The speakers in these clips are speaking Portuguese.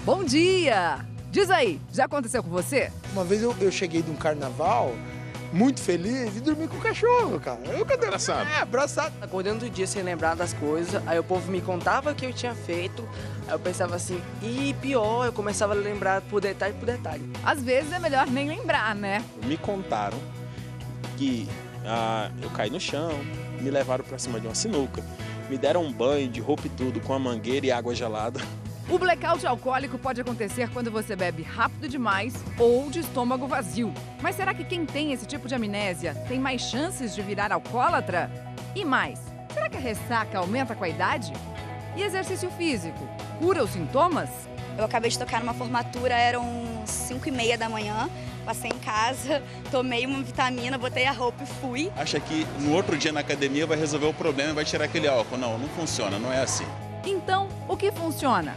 Bom dia! Diz aí, já aconteceu com você? Uma vez eu cheguei de um carnaval muito feliz e dormi com o cachorro, cara. Abraçado. Abraçado. Acordando do dia sem lembrar das coisas, aí o povo me contava o que eu tinha feito, aí eu pensava assim, e pior, eu começava a lembrar por detalhe por detalhe. Às vezes é melhor nem lembrar, né? Me contaram que eu caí no chão, me levaram pra cima de uma sinuca, me deram um banho de roupa e tudo com a mangueira e água gelada. O blackout alcoólico pode acontecer quando você bebe rápido demais ou de estômago vazio. Mas será que quem tem esse tipo de amnésia tem mais chances de virar alcoólatra? E mais, será que a ressaca aumenta com a idade? E exercício físico cura os sintomas? Eu acabei de tocar numa formatura, eram 5h30 da manhã, passei em casa, tomei uma vitamina, botei a roupa e fui. Acha que no outro dia na academia vai resolver o problema e vai tirar aquele álcool. Não, não funciona, não é assim. Então, o que funciona?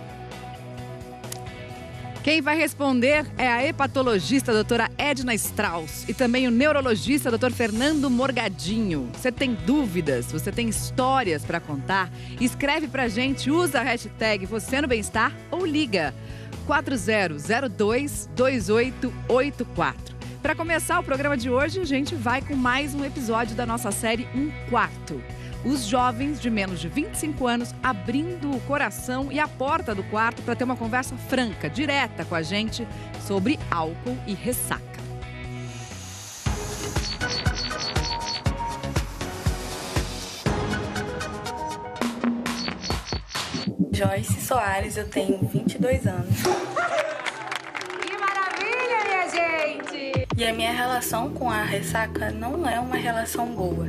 Quem vai responder é a hepatologista doutora Edna Strauss e também o neurologista doutor Fernando Morgadinho. Você tem dúvidas, você tem histórias para contar? Escreve pra gente, usa a hashtag Você no Bem-Estar ou liga 4002-2884. Para começar o programa de hoje, a gente vai com mais um episódio da nossa série Um Quarto. Os jovens de menos de 25 anos abrindo o coração e a porta do quarto para ter uma conversa franca, direta com a gente sobre álcool e ressaca. Joyce Soares, eu tenho 22 anos. Que maravilha, minha gente! E a minha relação com a ressaca não é uma relação boa.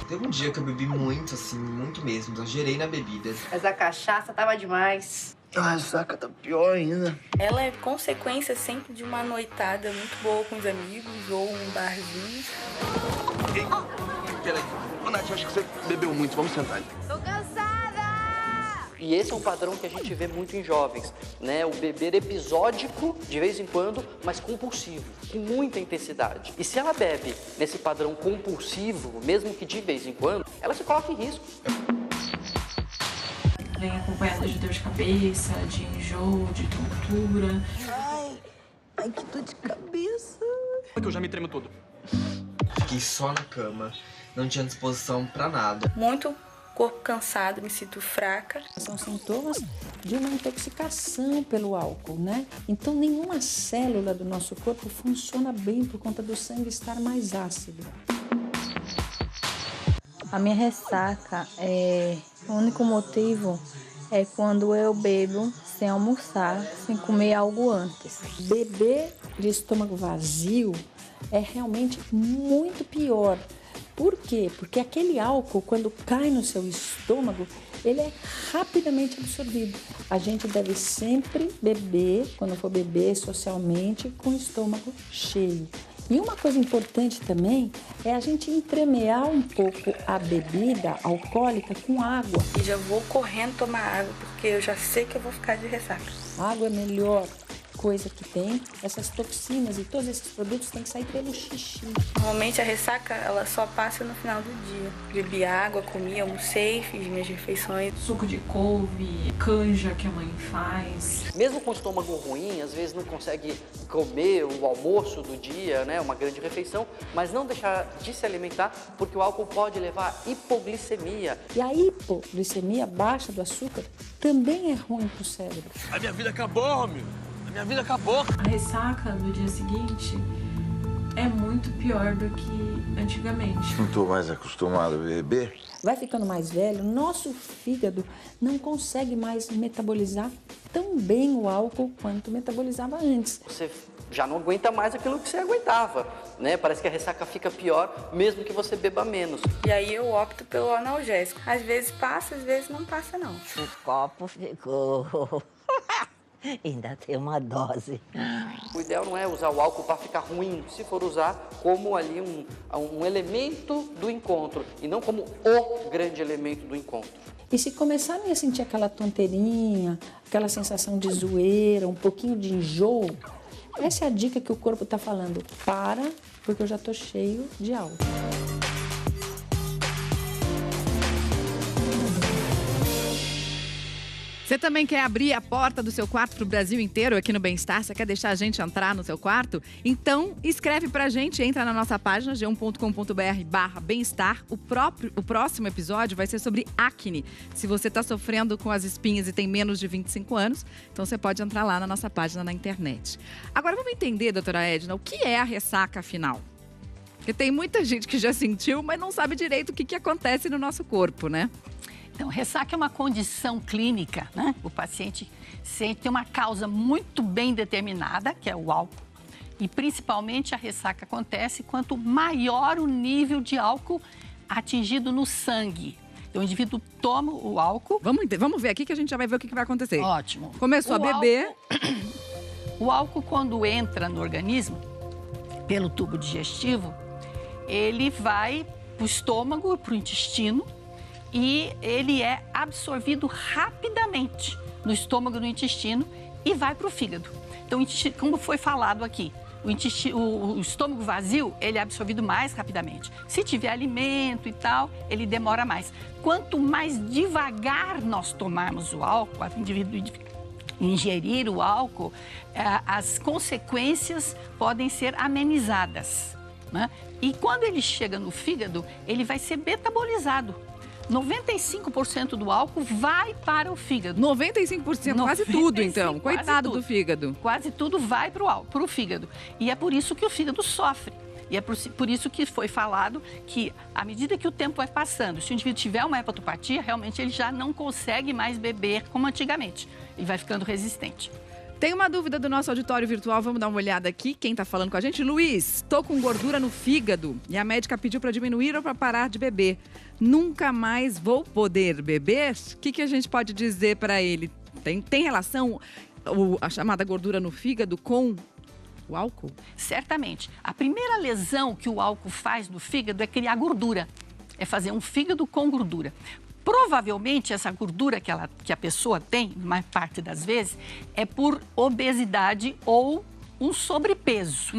Teve um dia que eu bebi muito, assim, muito mesmo. Exagerei na bebida. Mas a cachaça tava demais. A ressaca tá pior ainda. Ela é consequência sempre de uma noitada muito boa com os amigos ou um barzinho. Ei, peraí. Ô, Nath, acho que você bebeu muito. Vamos sentar aí. Tô cansada! E esse é um padrão que a gente vê muito em jovens, né? O beber episódico, de vez em quando, mas compulsivo, com muita intensidade. E se ela bebe nesse padrão compulsivo, mesmo que de vez em quando, ela se coloca em risco. Vem acompanhada de dor de cabeça, de enjoo, de tontura. Ai, que dor de cabeça. É que eu já me tremo todo. Fiquei só na cama. Não tinha disposição pra nada. Muito corpo cansado, me sinto fraca. São sintomas de uma intoxicação pelo álcool, né? Então, nenhuma célula do nosso corpo funciona bem por conta do sangue estar mais ácido. A minha ressaca o único motivo é quando eu bebo sem almoçar, sem comer algo antes. Beber de estômago vazio é realmente muito pior. Por quê? Porque aquele álcool, quando cai no seu estômago, ele é rapidamente absorvido. A gente deve sempre beber, quando for beber socialmente, com o estômago cheio. E uma coisa importante também é a gente entremear um pouco a bebida alcoólica com água. E já vou correndo tomar água, porque eu já sei que eu vou ficar de ressaca. A água é a melhor coisa que tem. Essas toxinas e todos esses produtos têm que sair pelo xixi. Normalmente a ressaca, ela só passa no final do dia. Bebi água, comi, almocei, fiz minhas refeições. Suco de couve, canja que a mãe faz. Mesmo com o estômago ruim, às vezes não consegue comer o almoço do dia, né, uma grande refeição, mas não deixar de se alimentar, porque o álcool pode levar à hipoglicemia. E a hipoglicemia baixa do açúcar também é ruim para o cérebro. A minha vida acabou, meu. Minha vida acabou. A ressaca do dia seguinte é muito pior do que antigamente. Não estou mais acostumado a beber. Vai ficando mais velho, nosso fígado não consegue mais metabolizar tão bem o álcool quanto metabolizava antes. Você já não aguenta mais aquilo que você aguentava, né? Parece que a ressaca fica pior, mesmo que você beba menos. E aí eu opto pelo analgésico. Às vezes passa, às vezes não passa, não. O copo ficou... Ainda tem uma dose. O ideal não é usar o álcool para ficar ruim, se for usar como ali um elemento do encontro e não como o grande elemento do encontro. E se começarem a sentir aquela tonteirinha, aquela sensação de zoeira, um pouquinho de enjoo, essa é a dica que o corpo está falando. Para, porque eu já estou cheio de álcool. Você também quer abrir a porta do seu quarto pro Brasil inteiro aqui no Bem-Estar? Você quer deixar a gente entrar no seu quarto? Então, escreve pra gente, entra na nossa página g1.com.br/bem-estar. O próximo episódio vai ser sobre acne. Se você tá sofrendo com as espinhas e tem menos de 25 anos, então você pode entrar lá na nossa página na internet. Agora, vamos entender, doutora Edna, o que é a ressaca, afinal? Porque tem muita gente que já sentiu, mas não sabe direito o que acontece no nosso corpo, né? Então, ressaca é uma condição clínica, né? O paciente tem uma causa muito bem determinada, que é o álcool. E, principalmente, a ressaca acontece quanto maior o nível de álcool atingido no sangue. Então, o indivíduo toma o álcool... Vamos ver aqui que a gente já vai ver o que vai acontecer. Ótimo. Começou a beber... O álcool, quando entra no organismo, pelo tubo digestivo, ele vai para o estômago, para o intestino, e ele é absorvido rapidamente no estômago e no intestino e vai para o fígado. Então, como foi falado aqui, o estômago vazio, ele é absorvido mais rapidamente. Se tiver alimento e tal, ele demora mais. Quanto mais devagar nós tomarmos o álcool, o indivíduo ingerir o álcool, as consequências podem ser amenizadas, né? E quando ele chega no fígado, ele vai ser metabolizado. 95% do álcool vai para o fígado. 95%? Quase tudo, então. Coitado do fígado. Quase tudo vai para o fígado. E é por isso que o fígado sofre. E é por isso que foi falado que, à medida que o tempo vai passando, se o indivíduo tiver uma hepatopatia, realmente ele já não consegue mais beber como antigamente. Ele vai ficando resistente. Tem uma dúvida do nosso auditório virtual, vamos dar uma olhada aqui. Quem tá falando com a gente? Luiz, tô com gordura no fígado e a médica pediu para diminuir ou para parar de beber. Nunca mais vou poder beber? O que a gente pode dizer para ele? Tem relação a chamada gordura no fígado com o álcool? Certamente. A primeira lesão que o álcool faz no fígado é criar gordura. É fazer um fígado com gordura. Provavelmente, essa gordura que a pessoa tem, na maior parte das vezes, é por obesidade ou um sobrepeso.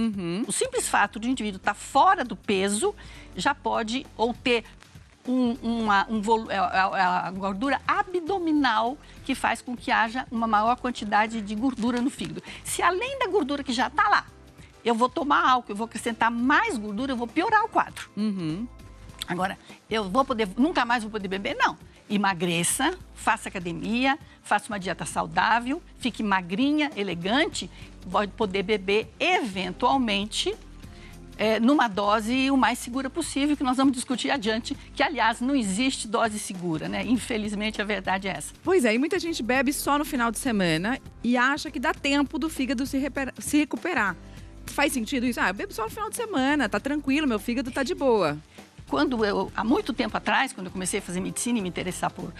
O simples fato de o indivíduo estar fora do peso já pode ou ter a gordura abdominal que faz com que haja uma maior quantidade de gordura no fígado. Se além da gordura que já está lá, eu vou tomar álcool, eu vou acrescentar mais gordura, eu vou piorar o quadro. Agora, nunca mais vou poder beber? Não. Emagreça, faça academia, faça uma dieta saudável, fique magrinha, elegante, pode poder beber eventualmente numa dose o mais segura possível, que nós vamos discutir adiante, que, aliás, não existe dose segura, né? Infelizmente, a verdade é essa. Pois é, e muita gente bebe só no final de semana e acha que dá tempo do fígado se recuperar. Faz sentido isso? Eu bebo só no final de semana, tá tranquilo, meu fígado tá de boa. Há muito tempo atrás, quando eu comecei a fazer medicina e me interessar por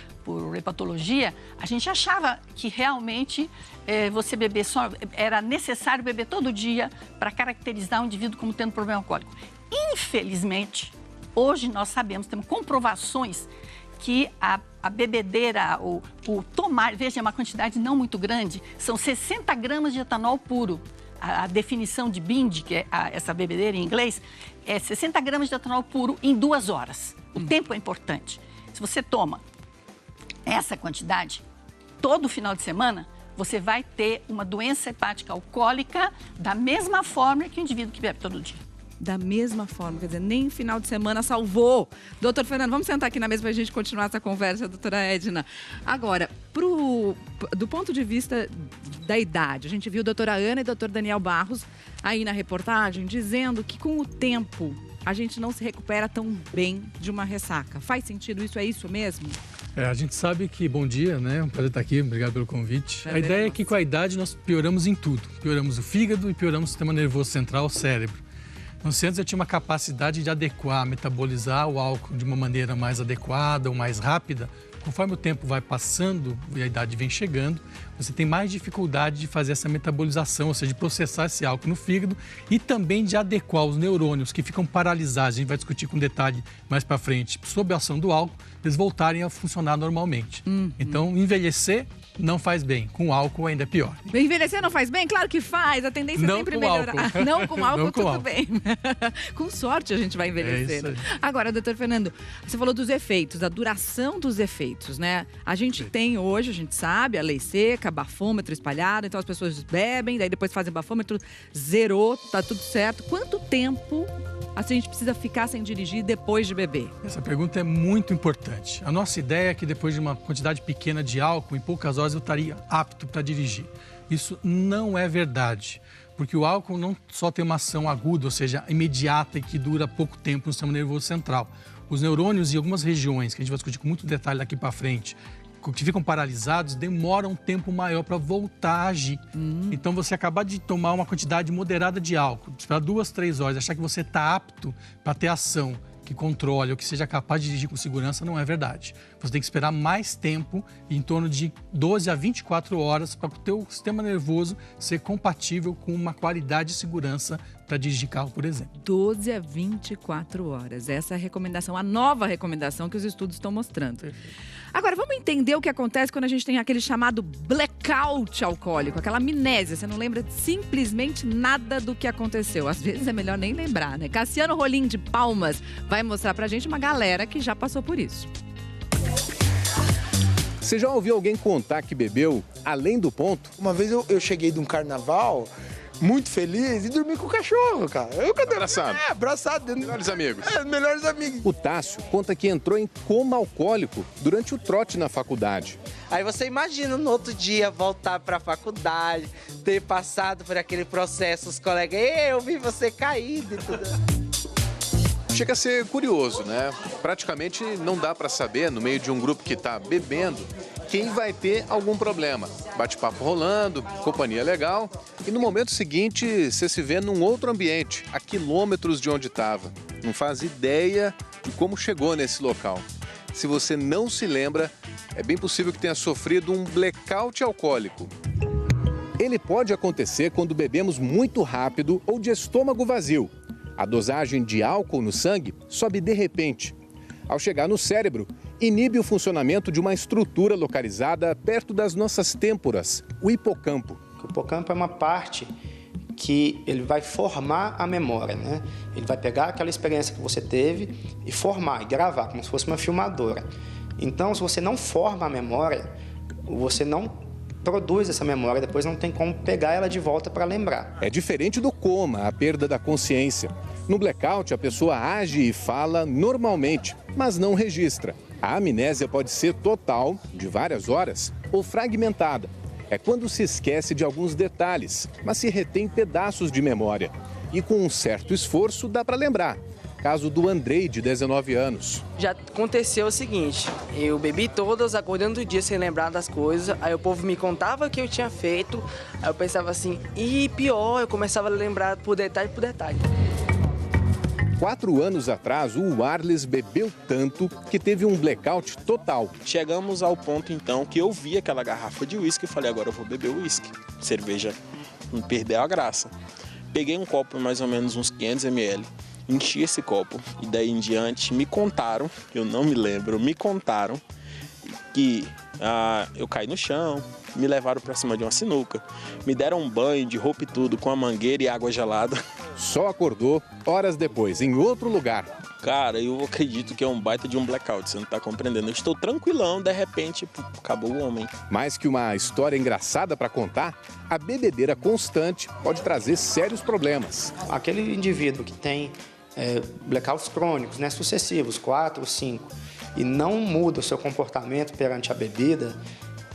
hepatologia, a gente achava que realmente você beber era necessário beber todo dia para caracterizar o indivíduo como tendo problema alcoólico. Infelizmente, hoje nós sabemos, temos comprovações que a bebedeira, o tomar, veja, é uma quantidade não muito grande, são 60 gramas de etanol puro. A definição de BIND, que é essa bebedeira em inglês, é 60 gramas de etanol puro em 2 horas. O tempo é importante. Se você toma essa quantidade, todo final de semana, você vai ter uma doença hepática alcoólica da mesma forma que o indivíduo que bebe todo dia. Da mesma forma, quer dizer, nem final de semana salvou. Doutor Fernando, vamos sentar aqui na mesa para a gente continuar essa conversa, doutora Edna. Agora, do ponto de vista da idade, a gente viu a doutora Ana e o doutor Daniel Barros aí na reportagem dizendo que com o tempo a gente não se recupera tão bem de uma ressaca. Faz sentido isso? É isso mesmo? A gente sabe que, bom dia, né? Um prazer estar aqui, obrigado pelo convite. A ideia é que com a idade nós pioramos em tudo. Pioramos o fígado e pioramos o sistema nervoso central, o cérebro. Então, se antes eu tinha uma capacidade de adequar, metabolizar o álcool de uma maneira mais adequada ou mais rápida, conforme o tempo vai passando e a idade vem chegando, você tem mais dificuldade de fazer essa metabolização, ou seja, de processar esse álcool no fígado e também de adequar os neurônios que ficam paralisados. A gente vai discutir com detalhe mais para frente sob a ação do álcool, eles voltarem a funcionar normalmente. Então, envelhecer não faz bem. Com álcool ainda é pior. Envelhecer não faz bem? Claro que faz. A tendência é sempre melhorar. Não com álcool, tudo bem. Com sorte a gente vai envelhecer. Agora, doutor Fernando, você falou dos efeitos, da duração dos efeitos. efeitos, né? A gente tem hoje, a gente sabe, a lei seca, bafômetro espalhado, então as pessoas bebem, daí depois fazem bafômetro, zerou, tá tudo certo. Quanto tempo a gente precisa ficar sem dirigir depois de beber? Essa pergunta é muito importante. A nossa ideia é que depois de uma quantidade pequena de álcool, em poucas horas eu estaria apto para dirigir. Isso não é verdade, porque o álcool não só tem uma ação aguda, ou seja, imediata e que dura pouco tempo no sistema nervoso central. Os neurônios e algumas regiões, que a gente vai discutir com muito detalhe daqui para frente, que ficam paralisados, demoram um tempo maior para voltar a agir. Então, você acabar de tomar uma quantidade moderada de álcool, esperar 2, 3 horas, achar que você está apto para ter ação que controle ou que seja capaz de dirigir com segurança, não é verdade. Você tem que esperar mais tempo, em torno de 12 a 24 horas, para o teu sistema nervoso ser compatível com uma qualidade de segurança para dirigir carro, por exemplo. 12 a 24 horas. Essa é a recomendação, a nova recomendação que os estudos estão mostrando. Agora, vamos entender o que acontece quando a gente tem aquele chamado blackout alcoólico, aquela amnésia. Você não lembra simplesmente nada do que aconteceu. Às vezes é melhor nem lembrar, né? Cassiano Rolim de Palmas vai mostrar pra gente uma galera que já passou por isso. Você já ouviu alguém contar que bebeu além do ponto? Uma vez eu cheguei de um carnaval muito feliz e dormi com o cachorro, cara. Abraçado? Abraçado. Melhores amigos? Melhores amigos. O Tássio conta que entrou em coma alcoólico durante o trote na faculdade. Aí você imagina no outro dia voltar para a faculdade, ter passado por aquele processo, os colegas, eu vi você caído e tudo. Chega a ser curioso, né? Praticamente não dá para saber, no meio de um grupo que está bebendo, quem vai ter algum problema. Bate-papo rolando, companhia legal, e no momento seguinte você se vê num outro ambiente, a quilômetros de onde estava. Não faz ideia de como chegou nesse local. Se você não se lembra, é bem possível que tenha sofrido um blackout alcoólico. Ele pode acontecer quando bebemos muito rápido ou de estômago vazio. A dosagem de álcool no sangue sobe de repente. Ao chegar no cérebro, inibe o funcionamento de uma estrutura localizada perto das nossas têmporas, o hipocampo. O hipocampo é uma parte que ele vai formar a memória, né? Ele vai pegar aquela experiência que você teve e formar, e gravar, como se fosse uma filmadora. Então, se você não forma a memória, você não produz essa memória, depois não tem como pegar ela de volta para lembrar. É diferente do coma, a perda da consciência. No blackout, a pessoa age e fala normalmente, mas não registra. A amnésia pode ser total, de várias horas, ou fragmentada. É quando se esquece de alguns detalhes, mas se retém pedaços de memória. E com um certo esforço dá para lembrar. Caso do Andrei, de 19 anos. Já aconteceu o seguinte, eu bebi todas, acordando do dia sem lembrar das coisas, aí o povo me contava o que eu tinha feito, aí eu pensava assim, e pior, eu começava a lembrar por detalhe. 4 anos atrás, o Arles bebeu tanto que teve um blackout total. Chegamos ao ponto, então, que eu vi aquela garrafa de uísque e falei, agora eu vou beber uísque. Cerveja não perdeu a graça. Peguei um copo, mais ou menos uns 500 ml, enchi esse copo e daí em diante me contaram, eu não me lembro, me contaram que eu caí no chão, me levaram para cima de uma sinuca, me deram um banho de roupa e tudo com a mangueira e água gelada. Só acordou horas depois, em outro lugar. Cara, eu acredito que é um baita de um blackout, você não tá compreendendo. Eu estou tranquilão, de repente, acabou o homem. Mais que uma história engraçada para contar, a bebedeira constante pode trazer sérios problemas. Aquele indivíduo que tem blackouts crônicos, né, sucessivos, 4, 5, e não muda o seu comportamento perante a bebida,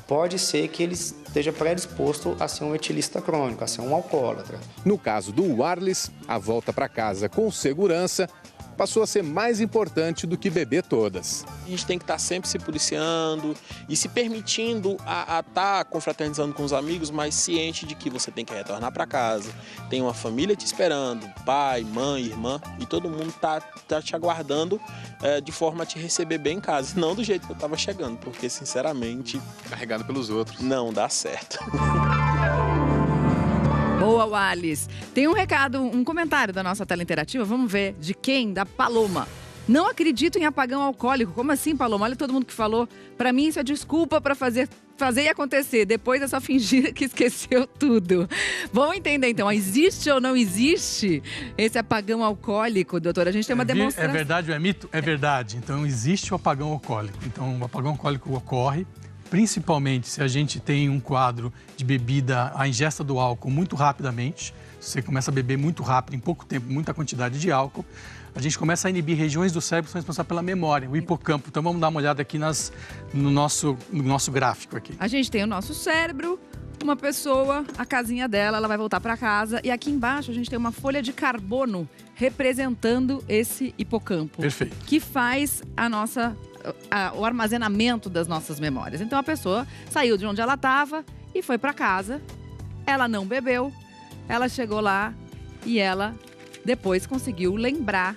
pode ser que ele esteja predisposto a ser um etilista crônico, a ser um alcoólatra. No caso do Arles, a volta para casa com segurança passou a ser mais importante do que beber todas. A gente tem que estar sempre se policiando e se permitindo a estar confraternizando com os amigos, mas ciente de que você tem que retornar para casa, tem uma família te esperando, pai, mãe, irmã, e todo mundo tá te aguardando de forma a te receber bem em casa, não do jeito que eu estava chegando, porque sinceramente... Carregado pelos outros. Não dá certo. Boa, Wallace. Tem um recado, um comentário da nossa tela interativa. Vamos ver de quem? Da Paloma. Não acredito em apagão alcoólico. Como assim, Paloma? Olha todo mundo que falou. Pra mim, isso é desculpa pra fazer fazer e acontecer. Depois é só fingir que esqueceu tudo. Vamos entender, então. Existe ou não existe esse apagão alcoólico, doutora? A gente tem uma demonstração. É verdade ou é mito? É verdade. Então, existe o apagão alcoólico. Então, o apagão alcoólico ocorre principalmente se a gente tem um quadro de bebida, a ingesta do álcool muito rapidamente. Você começa a beber muito rápido, em pouco tempo, muita quantidade de álcool. A gente começa a inibir regiões do cérebro que são responsáveis pela memória, o hipocampo. Então, vamos dar uma olhada aqui no nosso gráfico aqui. A gente tem o nosso cérebro, uma pessoa, a casinha dela, ela vai voltar para casa. E aqui embaixo a gente tem uma folha de carbono representando esse hipocampo. Perfeito. Que faz o armazenamento das nossas memórias. Então, a pessoa saiu de onde ela estava e foi para casa. Ela não bebeu. Ela chegou lá e ela depois conseguiu lembrar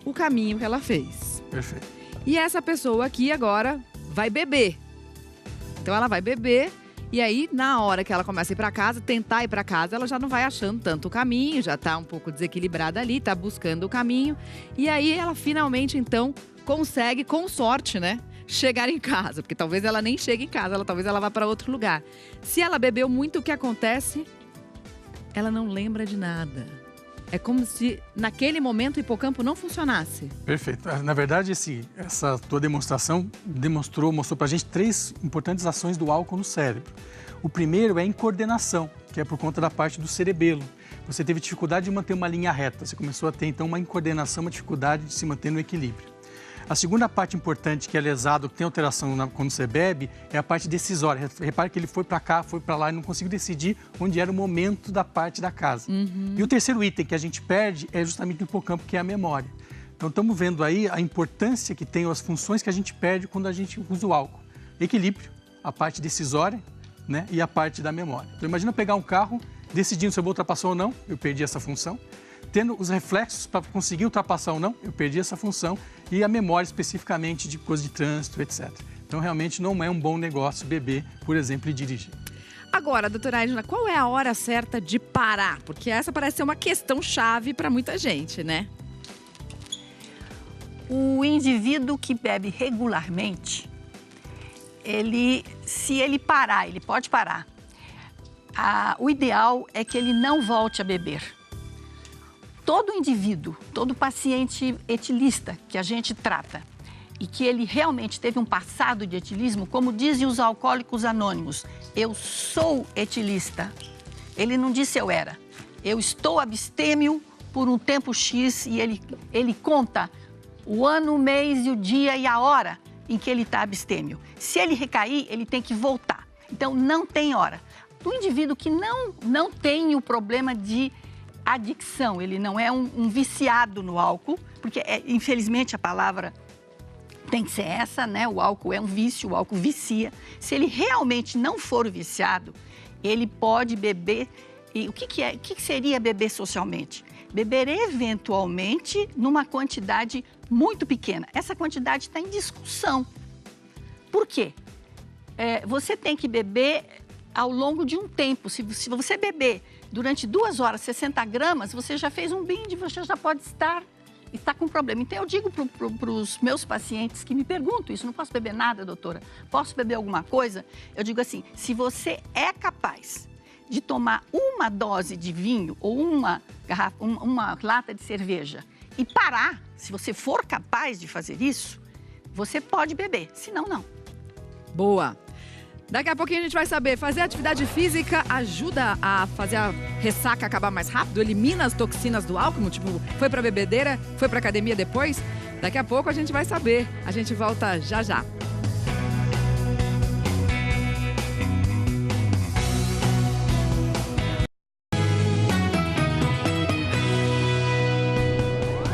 o caminho que ela fez. Perfeito. E essa pessoa aqui agora vai beber. Então ela vai beber e aí na hora que ela começa a ir para casa, tentar ir para casa, ela já não vai achando tanto o caminho, já está um pouco desequilibrada ali, está buscando o caminho. E aí ela finalmente então consegue, com sorte, né, chegar em casa, porque talvez ela nem chegue em casa, talvez ela vá para outro lugar. Se ela bebeu muito, o que acontece? Ela não lembra de nada. É como se, naquele momento, o hipocampo não funcionasse. Perfeito. Na verdade, essa tua demonstração mostrou pra gente 3 importantes ações do álcool no cérebro. O primeiro é a incoordenação, que é por conta da parte do cerebelo. Você teve dificuldade de manter uma linha reta. Você começou a ter, então, uma incoordenação, uma dificuldade de se manter no equilíbrio. A segunda parte importante, que é lesado, que tem alteração quando você bebe, é a parte decisória. Repare que ele foi para cá, foi para lá e não conseguiu decidir onde era o momento da parte da casa. Uhum. E o terceiro item que a gente perde é justamente o hipocampo, que é a memória. Então, estamos vendo aí a importância que tem, as funções que a gente perde quando a gente usa o álcool. Equilíbrio, a parte decisória, né, e a parte da memória. Então, imagina pegar um carro, decidindo se eu vou ultrapassar ou não, eu perdi essa função. Tendo os reflexos para conseguir ultrapassar ou não, eu perdi essa função. E a memória especificamente de coisas de trânsito, etc. Então, realmente não é um bom negócio beber, por exemplo, e dirigir. Agora, doutora Edna, qual é a hora certa de parar? Porque essa parece ser uma questão chave para muita gente, né? O indivíduo que bebe regularmente, se ele parar, ele pode parar. O ideal é que ele não volte a beber. Todo indivíduo, todo paciente etilista que a gente trata e que ele realmente teve um passado de etilismo, como dizem os alcoólicos anônimos, eu sou etilista. Ele não disse eu era. Eu estou abstêmio por um tempo X e ele conta o ano, o mês, o dia e a hora em que ele está abstêmio. Se ele recair, ele tem que voltar. Então, não tem hora. O indivíduo que não tem o problema de adicção, ele não é um viciado no álcool, porque infelizmente a palavra tem que ser essa, né? O álcool é um vício, o álcool vicia. Se ele realmente não for viciado, ele pode beber. E o que seria beber socialmente? Beber eventualmente numa quantidade muito pequena. Essa quantidade está em discussão. Por quê? Você tem que beber ao longo de um tempo. Se você beber durante 2 horas, 60 gramas, você já fez um binge, você já pode estar com problema. Então, eu digo para os meus pacientes que me perguntam isso, não posso beber nada, doutora? Posso beber alguma coisa? Eu digo assim, se você é capaz de tomar uma dose de vinho ou uma lata de cerveja e parar, se você for capaz de fazer isso, você pode beber, senão não. Boa! Daqui a pouquinho a gente vai saber, fazer atividade física ajuda a fazer a ressaca acabar mais rápido? Elimina as toxinas do álcool? Tipo, foi pra bebedeira, foi pra academia depois? Daqui a pouco a gente vai saber. A gente volta já já.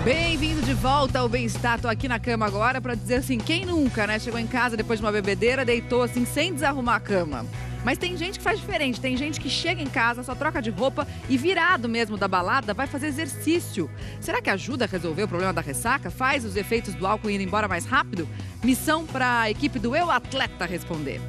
Bem-vindo de volta ao Bem-Estar. Tô aqui na cama agora para dizer assim, quem nunca, né? Chegou em casa depois de uma bebedeira, deitou assim, sem desarrumar a cama. Mas tem gente que faz diferente, tem gente que chega em casa, só troca de roupa e virado mesmo da balada, vai fazer exercício. Será que ajuda a resolver o problema da ressaca? Faz os efeitos do álcool ir embora mais rápido? Missão para a equipe do Eu Atleta responder.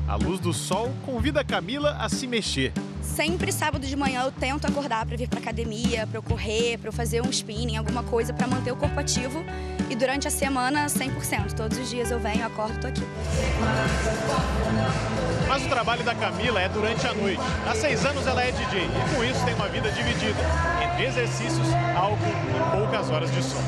A luz do do Sol convida a Camila a se mexer. Sempre sábado de manhã eu tento acordar para vir para academia, para eu correr, para eu fazer um spinning, alguma coisa para manter o corpo ativo. E durante a semana, 100%. Todos os dias eu venho, acordo, tô aqui. Mas o trabalho da Camila é durante a noite. Há 6 anos ela é DJ e com isso tem uma vida dividida entre exercícios, álcool e poucas horas de sono.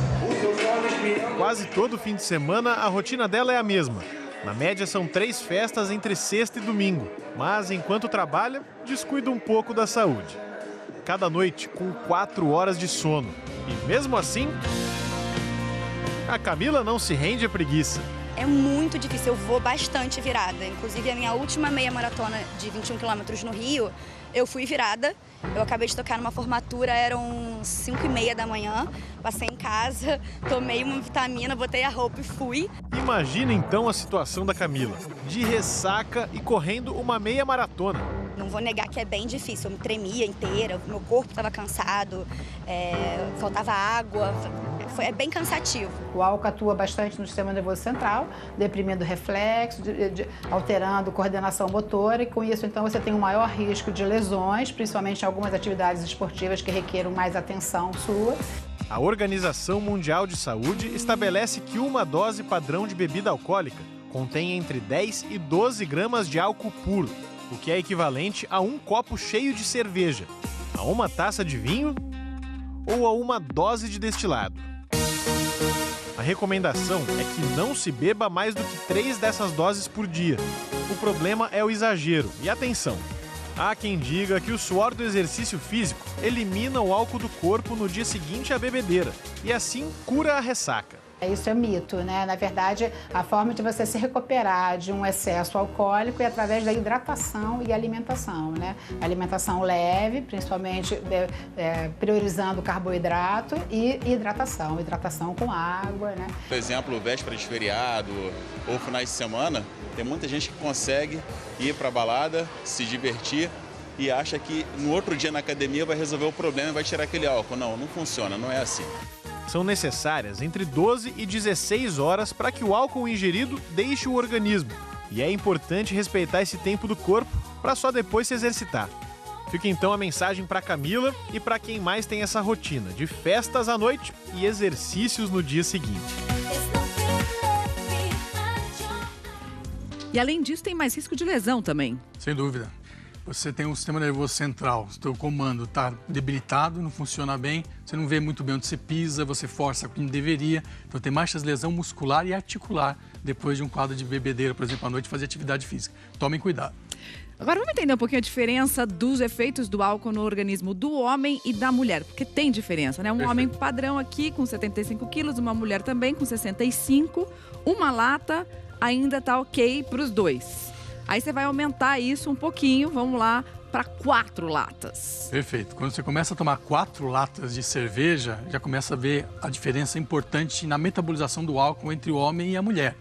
Quase todo fim de semana a rotina dela é a mesma. Na média são 3 festas entre sexta e domingo, mas enquanto trabalha, descuida um pouco da saúde. Cada noite com 4 horas de sono. E mesmo assim, a Camila não se rende à preguiça. É muito difícil, eu vou bastante virada. Inclusive a minha última meia maratona de 21 quilômetros no Rio, eu fui virada. Eu acabei de tocar numa formatura, eram 5h30 da manhã, passei em casa, tomei uma vitamina, botei a roupa e fui. Imagina então a situação da Camila, de ressaca e correndo uma meia maratona. Não vou negar que é bem difícil, eu me tremia inteira, meu corpo estava cansado, faltava água, é bem cansativo. O álcool atua bastante no sistema nervoso central, deprimindo o reflexo, alterando a coordenação motora e com isso então você tem um maior risco de lesões, principalmente em algumas atividades esportivas que requeram mais atenção sua. A Organização Mundial de Saúde estabelece que uma dose padrão de bebida alcoólica contém entre 10 e 12 gramas de álcool puro, o que é equivalente a um copo cheio de cerveja, a uma taça de vinho ou a uma dose de destilado. A recomendação é que não se beba mais do que 3 dessas doses por dia. O problema é o exagero. E atenção! Há quem diga que o suor do exercício físico elimina o álcool do corpo no dia seguinte à bebedeira e assim cura a ressaca. Isso é mito, né? Na verdade, a forma de você se recuperar de um excesso alcoólico é através da hidratação e alimentação, né? Alimentação leve, principalmente priorizando o carboidrato e hidratação com água, né? Por exemplo, véspera de feriado ou finais de semana, tem muita gente que consegue ir para a balada, se divertir e acha que no outro dia na academia vai resolver o problema e vai tirar aquele álcool. Não, não funciona, não é assim. São necessárias entre 12 e 16 horas para que o álcool ingerido deixe o organismo. E é importante respeitar esse tempo do corpo para só depois se exercitar. Fica então a mensagem para Camila e para quem mais tem essa rotina de festas à noite e exercícios no dia seguinte. E além disso, tem mais risco de lesão também. Sem dúvida. Você tem um sistema nervoso central, o seu comando está debilitado, não funciona bem, você não vê muito bem onde você pisa, você força como deveria. Então tem mais lesão muscular e articular depois de um quadro de bebedeira, por exemplo, à noite, fazer atividade física. Tomem cuidado. Agora vamos entender um pouquinho a diferença dos efeitos do álcool no organismo do homem e da mulher, porque tem diferença, né? Um homem padrão aqui com 75 quilos, uma mulher também com 65, uma lata ainda tá ok para os dois. Aí você vai aumentar isso um pouquinho, vamos lá, para 4 latas. Perfeito. Quando você começa a tomar 4 latas de cerveja, já começa a ver a diferença importante na metabolização do álcool entre o homem e a mulher.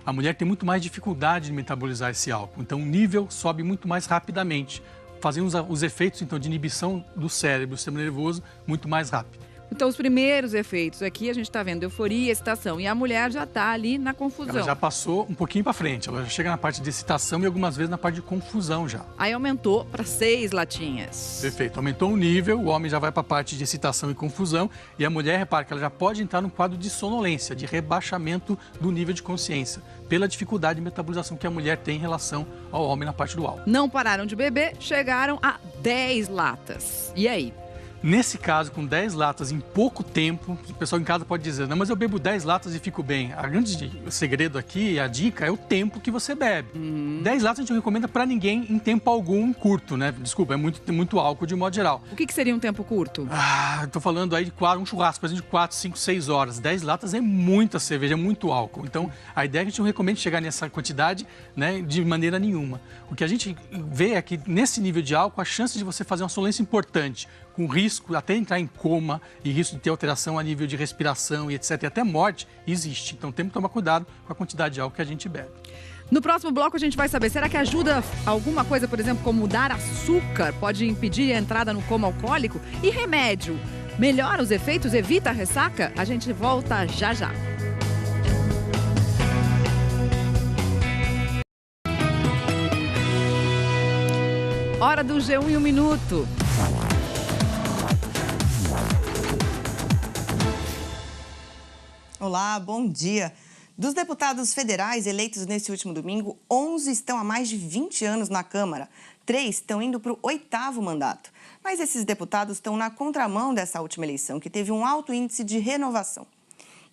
A mulher tem muito mais dificuldade de metabolizar esse álcool, então o nível sobe muito mais rapidamente, fazendo os efeitos então, de inibição do cérebro, do sistema nervoso, muito mais rápido. Então, os primeiros efeitos aqui, a gente está vendo euforia, excitação. E a mulher já está ali na confusão. Ela já passou um pouquinho para frente. Ela já chega na parte de excitação e algumas vezes na parte de confusão já. Aí aumentou para 6 latinhas. Perfeito. Aumentou o nível, o homem já vai para a parte de excitação e confusão. E a mulher, repara que ela já pode entrar num quadro de sonolência, de rebaixamento do nível de consciência, pela dificuldade de metabolização que a mulher tem em relação ao homem na parte do álcool. Não pararam de beber, chegaram a 10 latas. E aí? Nesse caso, com 10 latas em pouco tempo, o pessoal em casa pode dizer, não, mas eu bebo 10 latas e fico bem. O segredo aqui, a dica, é o tempo que você bebe. 10 latas a gente não recomenda para ninguém em tempo algum curto, né? Desculpa, é muito álcool de modo geral. O que seria um tempo curto? Tô falando aí de um churrasco, por exemplo, de 4, 5, 6 horas. 10 latas é muita cerveja, é muito álcool. Então, a ideia é que a gente não recomenda chegar nessa quantidade, né, de maneira nenhuma. O que a gente vê é que nesse nível de álcool, a chance de você fazer uma sonolência importante, com risco até entrar em coma e risco de ter alteração a nível de respiração e etc, e até morte, existe. Então temos que tomar cuidado com a quantidade de álcool que a gente bebe. No próximo bloco a gente vai saber, será que ajuda alguma coisa, por exemplo, como dar açúcar, pode impedir a entrada no coma alcoólico? E remédio, melhora os efeitos, evita a ressaca? A gente volta já já. Hora do G1 em 1 minuto. Olá, bom dia. Dos deputados federais eleitos nesse último domingo, 11 estão há mais de 20 anos na Câmara. 3 estão indo para o 8º mandato. Mas esses deputados estão na contramão dessa última eleição, que teve um alto índice de renovação.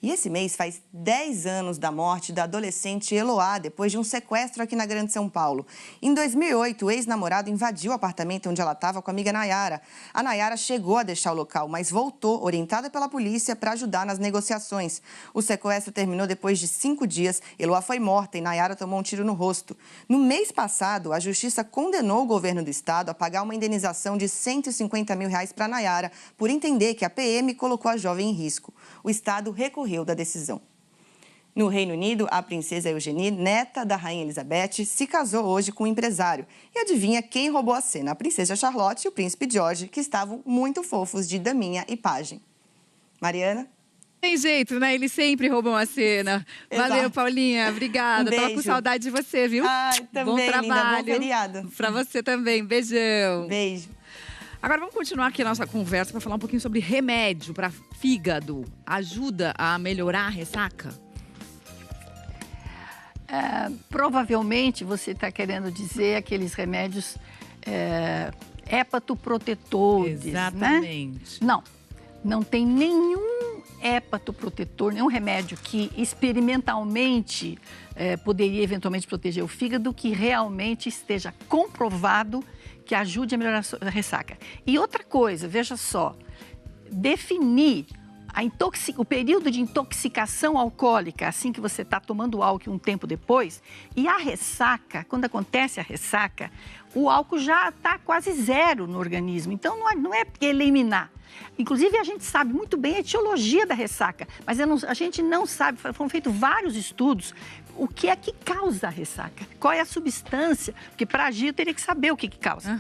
E esse mês faz 10 anos da morte da adolescente Eloá, depois de um sequestro aqui na Grande São Paulo. Em 2008, o ex-namorado invadiu o apartamento onde ela estava com a amiga Nayara. A Nayara chegou a deixar o local, mas voltou, orientada pela polícia, para ajudar nas negociações. O sequestro terminou depois de 5 dias. Eloá foi morta e Nayara tomou um tiro no rosto. No mês passado, a Justiça condenou o governo do estado a pagar uma indenização de R$150 mil para Nayara, por entender que a PM colocou a jovem em risco. O estado recorreu da decisão. No Reino Unido, a princesa Eugenie, neta da rainha Elizabeth, se casou hoje com um empresário. E adivinha quem roubou a cena? A princesa Charlotte e o príncipe George, que estavam muito fofos de daminha e pajem. Mariana? Tem jeito, né? Eles sempre roubam a cena. Exato. Valeu, Paulinha. Obrigada. Um Tava com beijo. saudade de você, viu? Ai, também, bom trabalho. linda, bom feriado. Pra você também. Beijão. Beijo. Agora vamos continuar aqui a nossa conversa para falar um pouquinho sobre remédio para fígado. Ajuda a melhorar a ressaca? Provavelmente você está querendo dizer aqueles remédios hepatoprotetores, Exatamente. Né? Não tem nenhum hepatoprotetor, nenhum remédio que experimentalmente poderia eventualmente proteger o fígado que realmente esteja comprovado que ajude a melhorar a ressaca. E outra coisa, veja só, definir o período de intoxicação alcoólica, assim que você está tomando álcool um tempo depois, e a ressaca, quando acontece a ressaca, o álcool já está quase zero no organismo, então não é eliminar. Inclusive, a gente sabe muito bem a etiologia da ressaca, mas a gente não sabe, foram feitos vários estudos, o que é que causa a ressaca, qual é a substância, porque para agir eu teria que saber o que causa.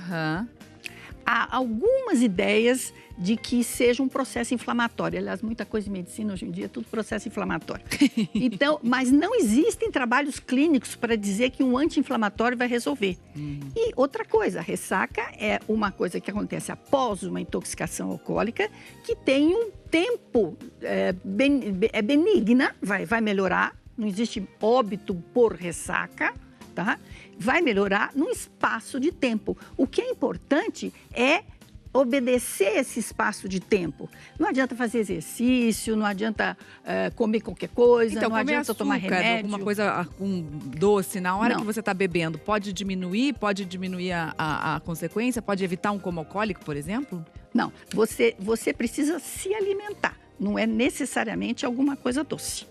Há algumas ideias de que seja um processo inflamatório. Aliás, muita coisa de medicina hoje em dia é tudo processo inflamatório. Então, mas não existem trabalhos clínicos para dizer que um anti-inflamatório vai resolver. E outra coisa, a ressaca é uma coisa que acontece após uma intoxicação alcoólica, que tem um tempo benigna, vai melhorar, não existe óbito por ressaca, tá? Vai melhorar num espaço de tempo. O que é importante é obedecer esse espaço de tempo. Não adianta fazer exercício, não adianta comer qualquer coisa, então, não adianta açúcar, tomar remédio. Alguma coisa com doce, na hora que você está bebendo, pode diminuir a consequência? Pode evitar um coma alcoólico, por exemplo? Não, você precisa se alimentar, não é necessariamente alguma coisa doce.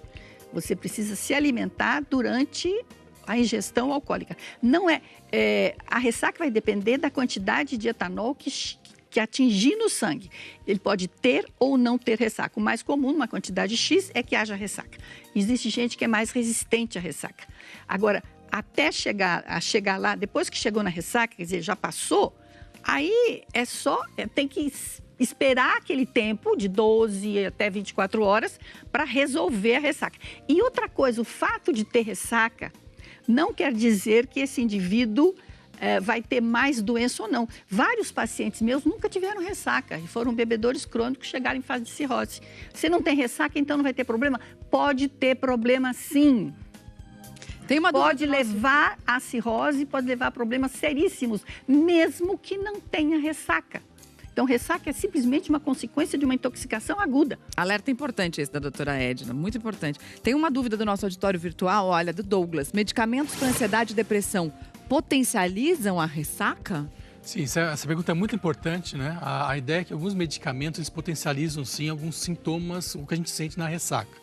Você precisa se alimentar durante a ingestão alcoólica. Não a ressaca vai depender da quantidade de etanol que atingir no sangue. Ele pode ter ou não ter ressaca. O mais comum, numa quantidade X, é que haja ressaca. Existe gente que é mais resistente à ressaca. Agora, até chegar lá, depois que chegou na ressaca, quer dizer, já passou, aí tem que esperar aquele tempo de 12 até 24 horas para resolver a ressaca. E outra coisa, o fato de ter ressaca não quer dizer que esse indivíduo vai ter mais doença ou não. Vários pacientes meus nunca tiveram ressaca e foram bebedores crônicos, chegaram em fase de cirrose. Se não tem ressaca, então não vai ter problema? Pode ter problema, sim. Pode levar a cirrose, pode levar a problemas seríssimos, mesmo que não tenha ressaca. Então, ressaca é simplesmente uma consequência de uma intoxicação aguda. Alerta importante esse da doutora Edna, muito importante. Tem uma dúvida do nosso auditório virtual, olha, do Douglas. Medicamentos para ansiedade e depressão potencializam a ressaca? Sim, essa pergunta é muito importante, né? A ideia é que alguns medicamentos eles potencializam, sim, alguns sintomas, o que a gente sente na ressaca.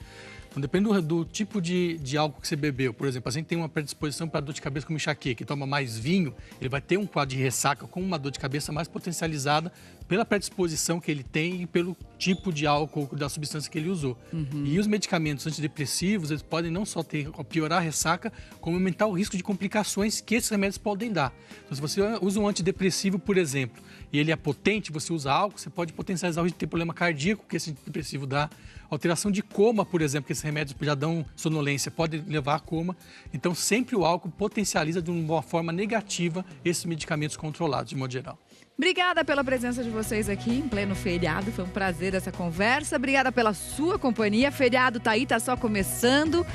Então, depende do tipo de álcool que você bebeu. Por exemplo, a gente tem uma predisposição para dor de cabeça como enxaqueca, que toma mais vinho, ele vai ter um quadro de ressaca com uma dor de cabeça mais potencializada pela predisposição que ele tem e pelo tipo de álcool, da substância que ele usou. E os medicamentos antidepressivos, eles podem não só piorar a ressaca, como aumentar o risco de complicações que esses remédios podem dar. Então, se você usa um antidepressivo, por exemplo, e ele é potente, você usa álcool, você pode potencializar o risco de ter problema cardíaco, que esse antidepressivo dá. Alteração de coma, por exemplo, que esses remédios já dão sonolência, pode levar a coma. Então, sempre o álcool potencializa de uma forma negativa esses medicamentos controlados, de modo geral. Obrigada pela presença de vocês aqui em pleno feriado. Foi um prazer essa conversa. Obrigada pela sua companhia. Feriado tá aí, tá só começando.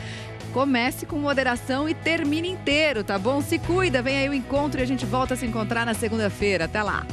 Comece com moderação e termine inteiro, tá bom? Se cuida, vem aí o encontro e a gente volta a se encontrar na segunda-feira. Até lá!